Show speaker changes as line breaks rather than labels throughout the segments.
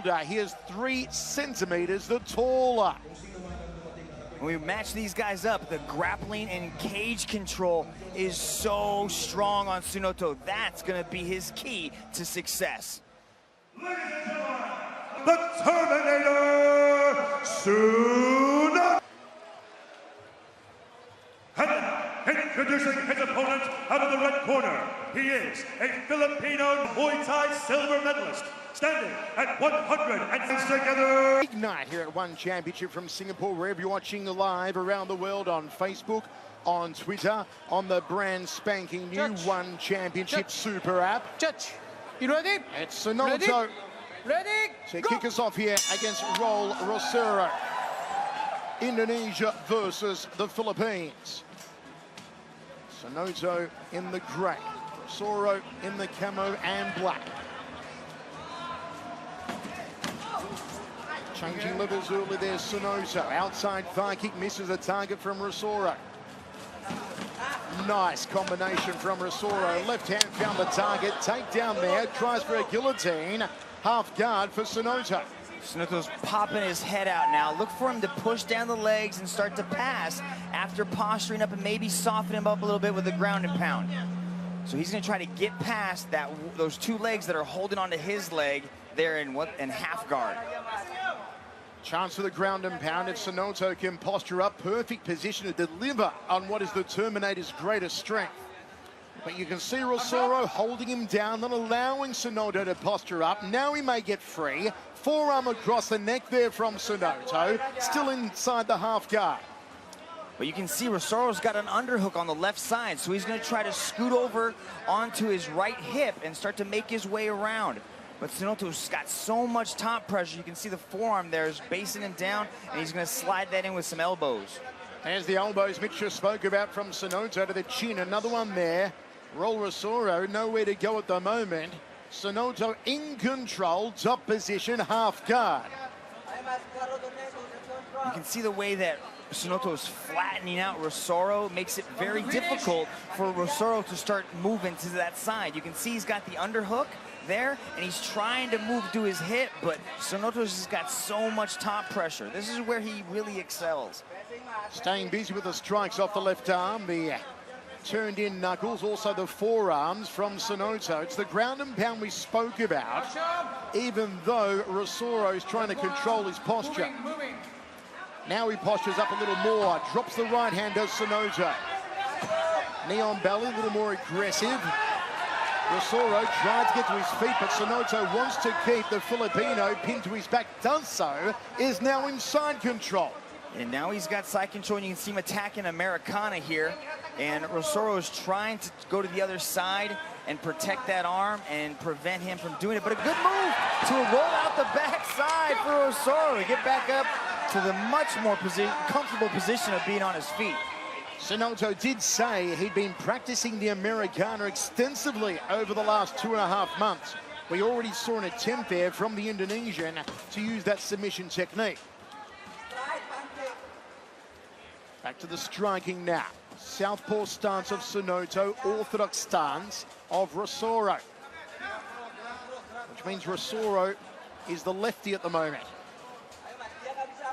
shoulder. He is 3 centimeters the taller.
When we match these guys up, the grappling and cage control is so strong on Sunoto. That's going to be his key to success.
The Terminator, Sunoto! And now, introducing his opponent out of the red corner, he is a Filipino Muay Thai silver medalist, standing at 100 and together.
Big night here at One Championship from Singapore, wherever you're watching live around the world on Facebook, on Twitter, on the brand spanking new One Championship Super app.
Judge, you ready?
It's Sunoto
Ready?
to kick us off here against Rosauro. Indonesia versus the Philippines. Sunoto in the grey, Rosauro in the camo and black. Changing levels early there, Sunoto. Outside thigh kick misses a target from Rosauro. Nice combination from Rosauro. Left hand found the target. Takedown there. Tries for a guillotine. Half guard for Sunoto.
Sunoto's popping his head out now. Look for him to push down the legs and start to pass after posturing up and maybe soften him up a little bit with the ground and pound. So he's going to try to get past those 2 legs that are holding onto his leg there in half guard.
Chance for the ground and pound if Sunoto can posture up. Perfect position to deliver on what is the Terminator's greatest strength. But you can see Rosauro holding him down, not allowing Sunoto to posture up. Now he may get free. Forearm across the neck there from Sunoto. Still inside the half guard.
But you can see Rosauro's got an underhook on the left side, so he's going to try to scoot over onto his right hip and start to make his way around. But Sunoto's got so much top pressure. You can see the forearm there is basing him down, and he's going to slide that in with some elbows.
There's the elbows Mitch just spoke about from Sunoto to the chin. Another one there. Rosauro nowhere to go at the moment. Sunoto in control, top position, half guard.
You can see the way that Sunoto's flattening out Rosauro makes it very difficult for Rosauro to start moving to that side. You can see he's got the underhook there, and he's trying to move to his hip, but Sunoto's just got so much top pressure. This is where he really excels.
Staying busy with the strikes off the left arm, the turned in knuckles, also the forearms from Sunoto. It's the ground and pound we spoke about, even though Rosauro is trying to control his posture. Now he postures up a little more, drops the right hand, does Sunoto. Knee on belly, a little more aggressive. Rosauro tried to get to his feet, but Sunoto wants to keep the Filipino pinned to his back, does so, is now in side control.
And now he's got side control, and you can see him attacking Americana here. And Rosauro is trying to go to the other side and protect that arm and prevent him from doing it. But a good move to roll out the backside for Rosauro to get back up to the much more comfortable position of being on his feet.
Sunoto did say he'd been practicing the Americana extensively over the last 2.5 months. We already saw an attempt there from the Indonesian to use that submission technique. Back to the striking now. Southpaw stance of Sunoto, orthodox stance of Rosauro. Which means Rosauro is the lefty at the moment.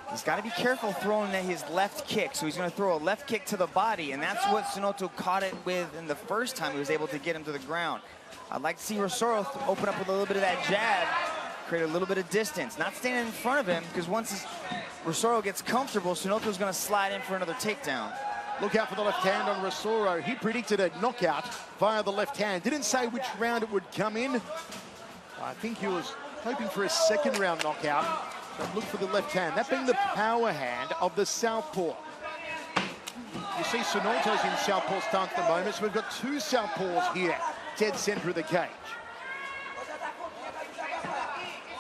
He's got to be careful throwing his left kick, so he's going to throw a left kick to the body, and that's what Sunoto caught it with in the first time he was able to get him to the ground. I'd like to see Rosauro open up with a little bit of that jab, create a little bit of distance. Not standing in front of him, because once Rosauro gets comfortable, Sunoto's going to slide in for another takedown.
Look out for the left hand on Rosauro. He predicted a knockout via the left hand. Didn't say which round it would come in. I think he was hoping for a second round knockout. But look for the left hand. That being the power hand of the southpaw. You see Sunoto's in southpaw stance at the moment, so we've got 2 southpaws here, dead center of the cage.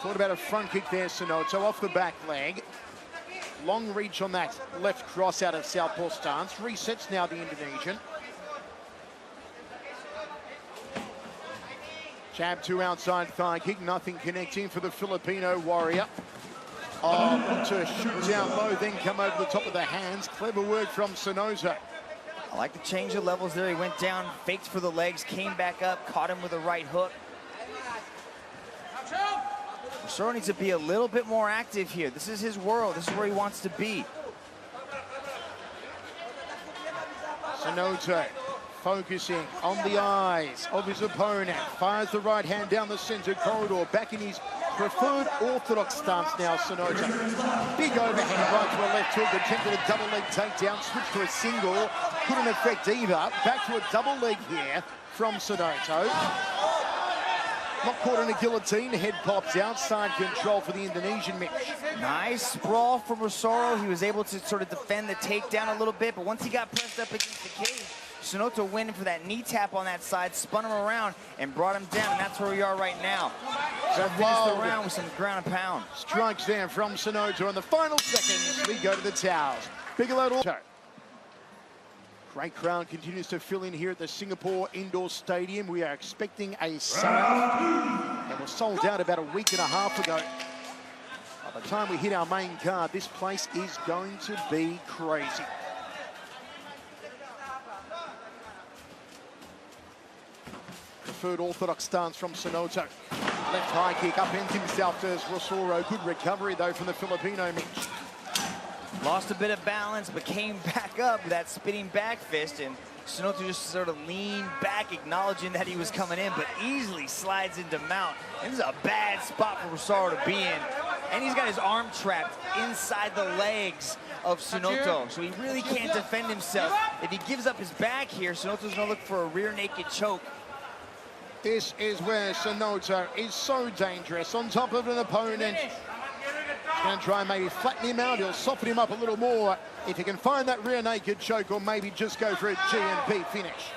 Thought about a front kick there, Sunoto, off the back leg. Long reach on that left cross out of southpaw stance. Resets now the Indonesian. Jab 2 outside thigh kick, nothing connecting for the Filipino warrior. Oh, good to shoot down low, then come over the top of the hands. Clever work from Sunoto.
I like the change of levels there. He went down, faked for the legs, came back up, caught him with a right hook. Rosauro needs to be a little bit more active here. This is his world. This is where he wants to be.
Sunoto focusing on the eyes of his opponent. Fires the right hand down the center corridor. Back in his preferred orthodox stance now, Sunoto. Big overhand right to a left hook. Attempted a double leg takedown. Switched to a single. Couldn't affect either. Back to a double leg here from Sunoto. Not caught in a guillotine. Head pops out. Side control for the Indonesian Mitch.
Nice sprawl from Rosauro. He was able to sort of defend the takedown a little bit, but once he got pressed up against the cage, Sunoto went in for that knee tap on that side, spun him around, and brought him down, and that's where we are right now. So finish the round with some ground and pound.
Strikes there from Sunoto. In the final seconds, we go to the towels. Bigelow. Great crowd continues to fill in here at the Singapore Indoor Stadium. We are expecting a sell-out. It was sold out about a week and a half ago. By the time we hit our main card, this place is going to be crazy. Preferred orthodox stance from Sunoto. Left high kick, upends himself to Rosauro. Good recovery, though, from the Filipino Mitch.
Lost a bit of balance, but came back up with that spinning back fist, and Sunoto just sort of leaned back, acknowledging that he was coming in, but easily slides into mount. This is a bad spot for Rosauro to be in. And he's got his arm trapped inside the legs of Sunoto, so he really can't defend himself. If he gives up his back here, Sunoto's gonna look for a rear naked choke.
This is where Sunoto is so dangerous. On top of an opponent, going to try and maybe flatten him out. He'll soften him up a little more if he can find that rear naked choke, or maybe just go for a GMP finish.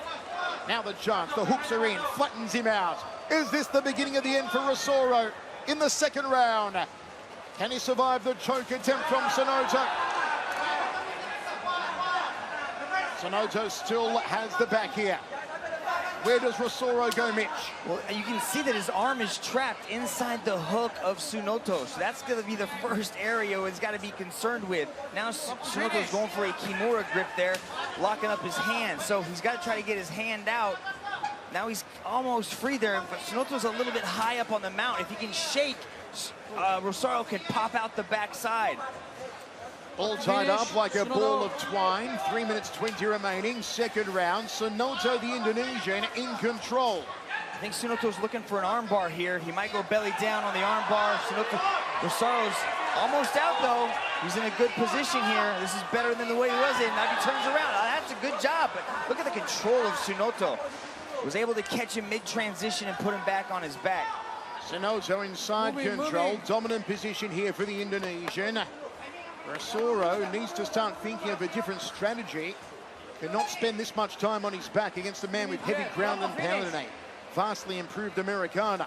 Now the chance, the hooks are in, flattens him out. Is this the beginning of the end for Rosauro in the second round? Can he survive the choke attempt from Sunoto? Sunoto still has the back here. Where does Rosauro go, Mitch?
Well, you can see that his arm is trapped inside the hook of Sunoto, so that's going to be the first area he's got to be concerned with. Now Sunoto's going for a Kimura grip there, locking up his hand, so he's got to try to get his hand out. Now he's almost free there, but Sunoto's a little bit high up on the mount. If he can shake, Rosauro can pop out the backside.
All tied up like a ball of twine. 3 minutes 20 remaining. Second round. Sunoto, the Indonesian, in control.
I think Sunoto's looking for an armbar here. He might go belly down on the armbar. Rosauro's almost out, though. He's in a good position here. This is better than the way he was in. Now he turns around. That's a good job, but look at the control of Sunoto. Was able to catch him mid-transition and put him back on his back.
Sunoto inside control. Dominant position here for the Indonesian. Rosauro needs to start thinking of a different strategy. Cannot spend this much time on his back against a man with heavy ground and pound and a vastly improved Americana.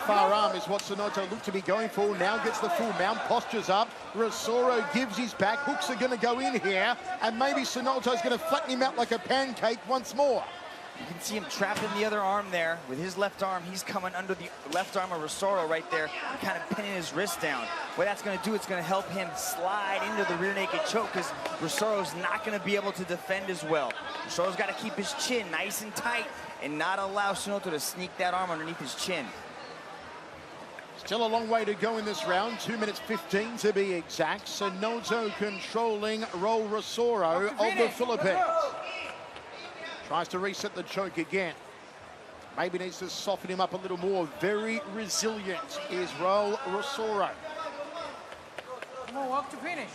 Far arm is what Sunoto looked to be going for. Now gets the full mount, postures up. Rosauro gives his back. Hooks are going to go in here, and maybe Sunoto's going to flatten him out like a pancake once more.
You can see him trapped in the other arm there. With his left arm, he's coming under the left arm of Rosauro right there, kind of pinning his wrist down. What that's going to do, it's going to help him slide into the rear naked choke, because Rosauro's not going to be able to defend as well. Rosauro's got to keep his chin nice and tight and not allow Sunoto to sneak that arm underneath his chin.
Still a long way to go in this round. 2 minutes 15 to be exact. Sunoto controlling Roel Rosauro of the Philippines. Tries to reset the choke again. Maybe needs to soften him up a little more. Very resilient is Roel Rosauro.
Come on, walk to finish.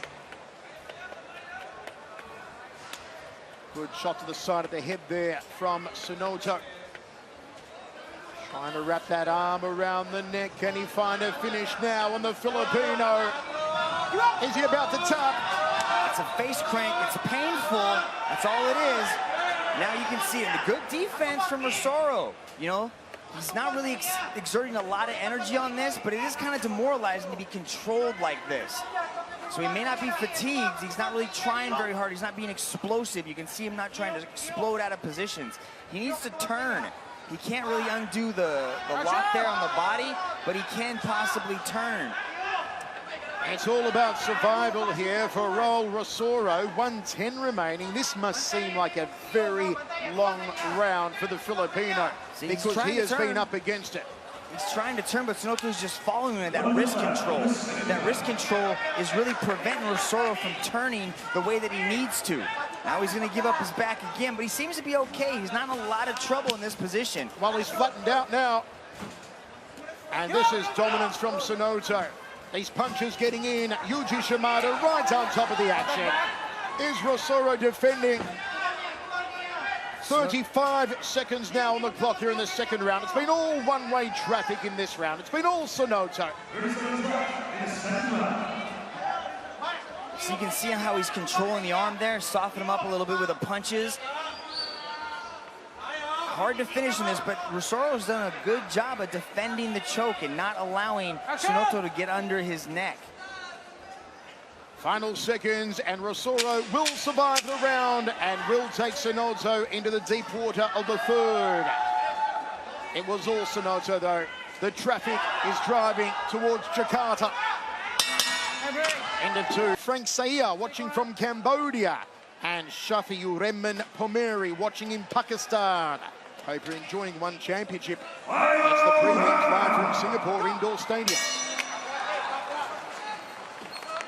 Good shot to the side of the head there from Sunoto. Trying to wrap that arm around the neck. Can he find a finish now on the Filipino? Is he about to tap?
It's a face crank. It's painful. That's all it is. Now you can see it. The good defense from Rosauro. You know, he's not really exerting a lot of energy on this, but it is kind of demoralizing to be controlled like this. So he may not be fatigued. He's not really trying very hard. He's not being explosive. You can see him not trying to explode out of positions. He needs to turn. He can't really undo the lock there on the body, but he can possibly turn.
It's all about survival here for Roel Rosauro. 1:10 remaining. This must seem like a very long round for the Filipino, because he has been up against it.
He's trying to turn, but Sunoto's just following him at that wrist control. That wrist control is really preventing Rosauro from turning the way that he needs to. Now he's going to give up his back again, but he seems to be okay. He's not in a lot of trouble in this position.
Well, he's flattened out now. And this is dominance from Sunoto. These punches getting in. Yuji Shimada right on top of the action. Is Rosauro defending? 35 seconds now on the clock here in the second round. It's been all one-way traffic in this round. It's been all Sunoto.
So you can see how he's controlling the arm there, soften him up a little bit with the punches. Hard to finish in this, but Rosauro's done a good job of defending the choke and not allowing Sunoto to get under his neck.
Final seconds, and Rosauro will survive the round and will take Sunoto into the deep water of the third. It was all Sunoto, though. The traffic is driving towards Jakarta. Into two. Frank Saia watching from Cambodia, and Shafi Uremman Pomeri watching in Pakistan. Hope you're enjoying one championship. It's the pre-match live from Singapore Indoor Stadium.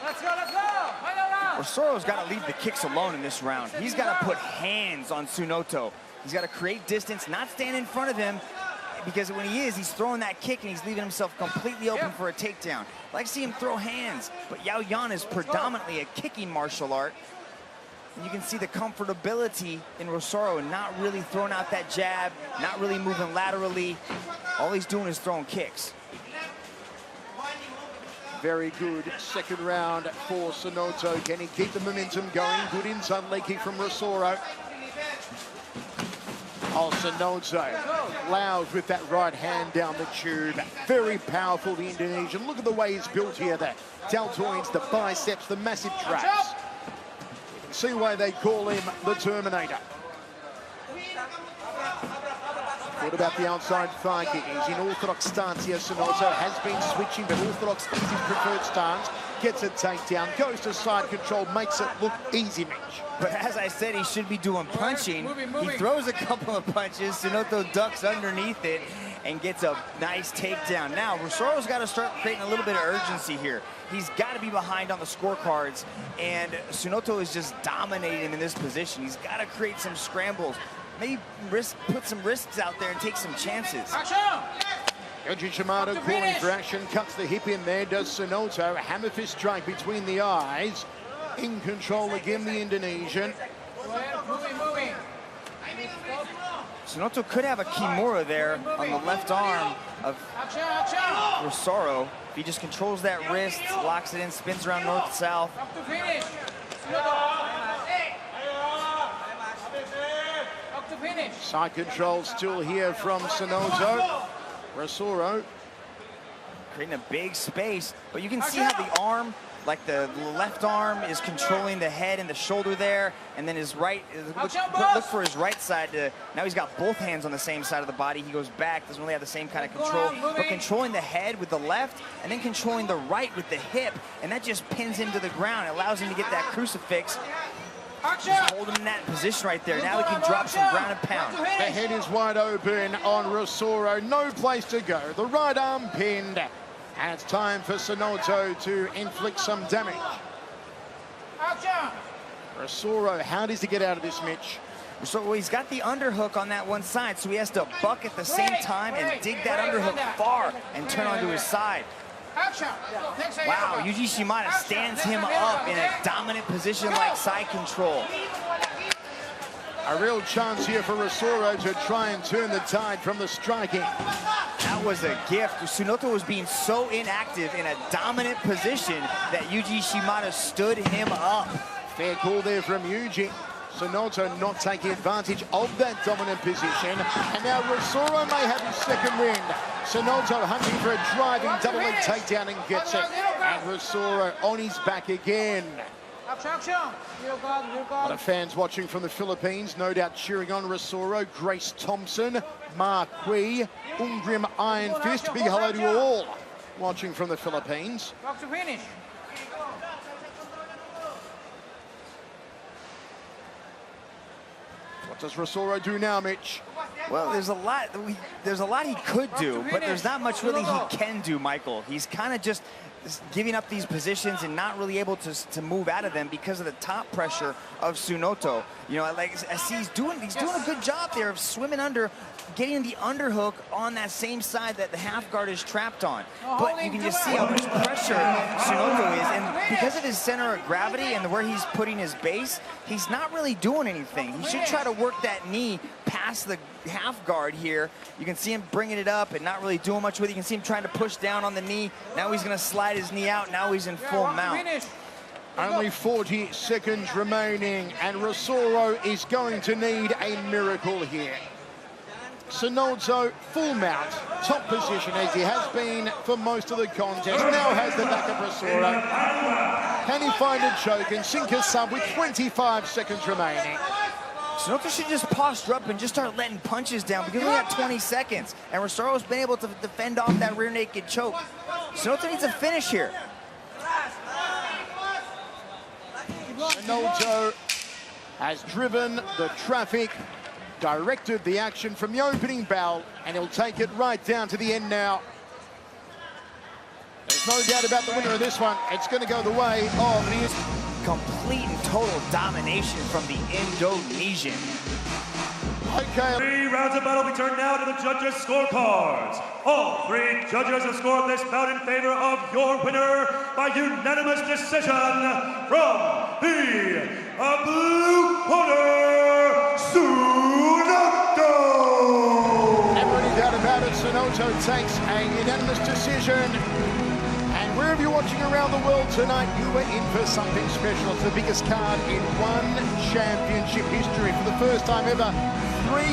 Let's go, let's go! Final round!
Rosauro's got to leave the kicks alone in this round. He's got to put hands on Sunoto. He's got to create distance, not stand in front of him, because when he is, he's throwing that kick and he's leaving himself completely open for a takedown. I'd like to see him throw hands, but Yao Yan is predominantly a kicking martial art. And you can see the comfortability in Rosauro, not really throwing out that jab, not really moving laterally. All he's doing is throwing kicks.
Very good second round for Sunoto. Can he keep the momentum going? Good inside leg kick from Rosauro. Oh, Sunoto, loud with that right hand down the tube. Very powerful, the Indonesian. Look at the way he's built here. The deltoids, the biceps, the massive traps. You can see why they call him the Terminator. What about the outside thigh kick? He's in orthodox stance here. Sunoto has been switching, but orthodox is his preferred stance. Gets a takedown, goes to side control, makes it look easy, Mitch.
But as I said, he should be doing punching. He throws a couple of punches. Sunoto ducks underneath it and gets a nice takedown. Now, Rosauro's got to start creating a little bit of urgency here. He's got to be behind on the scorecards, and Sunoto is just dominating in this position. He's got to create some scrambles. Maybe put some risks out there and take some chances.
Yuji Shimada calling for action, cuts the hip in there, does Sunoto. Hammer fist strike between the eyes. In control again, the Indonesian.
Moving.
Sunoto could have a Kimura there on the left arm of Rosauro. If he just controls that wrist, locks it in, spins around north-south.
Up to finish. Up to finish.
Side control still here from Sunoto. Rosauro
creating a big space, but you can see how the arm, like the left arm, is controlling the head and the shoulder there, and then his right, look for his right side. Now he's got both hands on the same side of the body. He goes back, doesn't really have the same kind of control, but controlling the head with the left, and then controlling the right with the hip, and that just pins him to the ground. It allows him to get that crucifix. Just hold him in that position right there. Now he can drop some ground and pound.
The head is wide open on Rosauro. No place to go. The right arm pinned. And it's time for Sunoto to inflict some damage. Rosauro, how does he get out of this, Mitch?
So he's got the underhook on that one side, so he has to buck at the same time and dig that underhook far and turn onto his side. Wow, Yuji Shimada stands him up in a dominant position like side control.
A real chance here for Rosauro to try and turn the tide from the striking.
That was a gift. Sunoto was being so inactive in a dominant position that Yuji Shimada stood him up.
Fair call there from Yuji. Sunoto not taking advantage of that dominant position. And now Rosauro may have his second wind. Sunoto hunting for a driving double leg takedown and gets it. And Rosauro on his back again. A lot of fans watching from the Philippines, no doubt cheering on Rosauro. Grace Thompson, Marquis, Ungrim Iron Fist. Big hello to you all watching from the Philippines.
Walk to finish.
What does Rosauro do now, Mitch?
Well, there's a lot he could do, but there's not much really he can do, Michael. He's kind of just giving up these positions and not really able to move out of them because of the top pressure of Sunoto. You know, like I see he's doing a good job there of swimming under, getting the underhook on that same side that the half guard is trapped on. But you can just see how much pressure Sunoto is, and because of his center of gravity and where he's putting his base, he's not really doing anything. He should try to work that knee past the half guard here. You can see him bringing it up and not really doing much with it. You can see him trying to push down on the knee. Now he's going to slide his knee out. Now he's in full mount.
Only 40 seconds remaining, and Rosauro is going to need a miracle here. Sunoto, full mount, top position as he has been for most of the contest. Now has the back of Rosauro. Can he find a choke and sink a sub with 25 seconds remaining?
Sunoto should just posture up and just start letting punches down because we got 20 seconds. And Rosauro's been able to defend off that rear naked choke. Sunoto needs a finish here.
Sunoto has driven the traffic, directed the action from the opening bell, and he'll take it right down to the end now. There's no doubt about the winner of this one. It's going to go the way of the
complete and total domination from the Indonesian.
Okay.
3 rounds of battle. We turn now to the judges' scorecards. All 3 judges have scored this bout in favor of your winner by unanimous decision from the blue corner, Sunoto.
Never any doubt about it, Sunoto takes a unanimous decision. And wherever you're watching around the world tonight, you are in for something special. It's the biggest card in one championship history. For the first time ever, 3